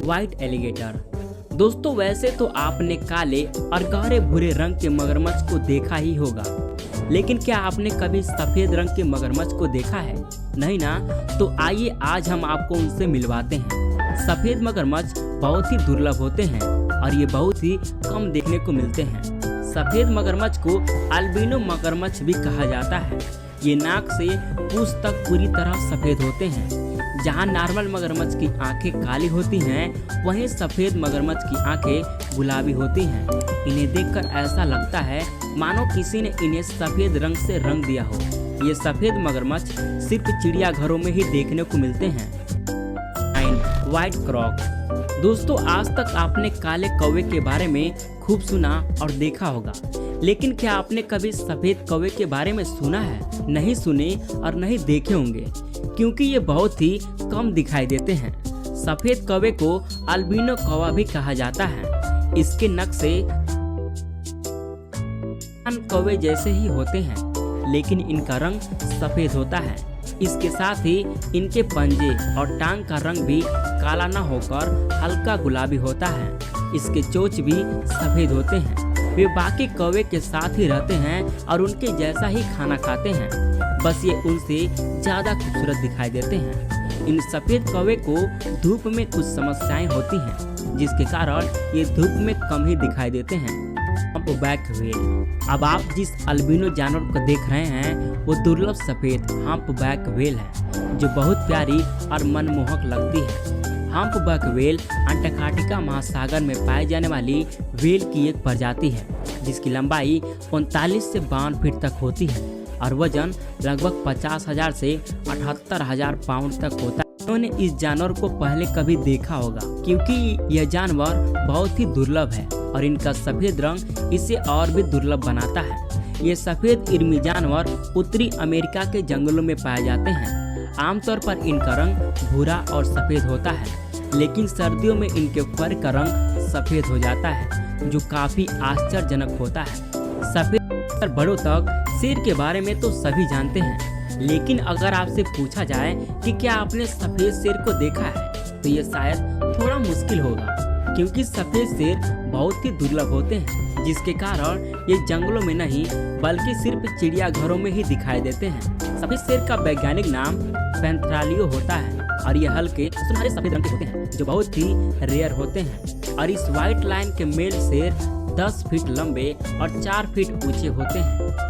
White alligator. दोस्तों वैसे तो आपने काले और गहरे भूरे रंग के मगरमच्छ को देखा ही होगा, लेकिन क्या आपने कभी सफेद रंग के मगरमच्छ को देखा है? नहीं ना? तो आइए आज हम आपको उनसे मिलवाते हैं। सफेद मगरमच्छ बहुत ही दुर्लभ होते हैं और ये बहुत ही कम देखने को मिलते हैं। सफेद मगरमच्छ को अल्बिनो मगरमच्छ भी कहा जाता है। ये नाक से पूंछ तक पूरी तरह सफेद होते हैं। जहां नॉर्मल मगरमच्छ की आंखें काली होती हैं, वहीं सफेद मगरमच्छ की आंखें गुलाबी होती हैं। इन्हें देखकर ऐसा लगता है मानो किसी ने इन्हें सफेद रंग से रंग दिया हो। ये सफेद मगरमच्छ सिर्फ चिड़ियाघरों में ही देखने को मिलते हैं। व्हाइट क्रॉक। दोस्तों आज तक आपने काले कौवे के बारे में खूब सुना और देखा होगा, लेकिन क्या आपने कभी सफेद कौवे के बारे में सुना है? नहीं सुने और नहीं देखे होंगे, क्योंकि ये बहुत ही कम दिखाई देते हैं। सफेद कौवे को अल्बिनो कौवा भी कहा जाता है। इसके नक्शे कौवे जैसे ही होते हैं, लेकिन इनका रंग सफेद होता है। इसके साथ ही इनके पंजे और टांग का रंग भी काला न होकर हल्का गुलाबी होता है। इसके चोंच भी सफेद होते हैं। वे बाकी कौवे के साथ ही रहते हैं और उनके जैसा ही खाना खाते हैं, बस ये उनसे ज्यादा खूबसूरत दिखाई देते हैं। इन सफेद कौवे को धूप में कुछ समस्याएं होती हैं, जिसके कारण ये धूप में कम ही दिखाई देते हैं। Humpback whale. अब आप जिस अल्बिनो जानवर को देख रहे हैं वो दुर्लभ सफेद हम्पबैक व्हेल है, जो बहुत प्यारी और मनमोहक लगती है। हम्पबैक व्हेल अंटार्कटिका महासागर में पाई जाने वाली व्हेल की एक प्रजाति है, जिसकी लंबाई 45 से 52 फीट तक होती है और वजन लगभग 50,000 से 78,000 पाउंड तक होता है। उन्होंने इस जानवर को पहले कभी देखा होगा, क्योंकि यह जानवर बहुत ही दुर्लभ है और इनका सफेद रंग इसे और भी दुर्लभ बनाता है। ये सफेद इर्मी जानवर उत्तरी अमेरिका के जंगलों में पाए जाते हैं। आमतौर पर इनका रंग भूरा और सफेद होता है, लेकिन सर्दियों में इनके फर का रंग सफेद हो जाता है, जो काफी आश्चर्यजनक होता है। सफेद बड़ों तक शेर के बारे में तो सभी जानते हैं, लेकिन अगर आपसे पूछा जाए कि क्या आपने सफेद शेर को देखा है, तो ये शायद थोड़ा मुश्किल होगा, क्योंकि सफेद शेर बहुत ही दुर्लभ होते हैं, जिसके कारण ये जंगलों में नहीं बल्कि सिर्फ चिड़ियाघरों में ही दिखाई देते हैं। सफेद शेर का वैज्ञानिक नाम पैंथेरालियो होता है और ये हल्के सुनहरे सफेद रंग के होते हैं, जो बहुत ही रेयर होते हैं। और इस व्हाइट लाइन के मेल शेर 10 फीट लंबे और 4 फीट ऊंचे होते हैं।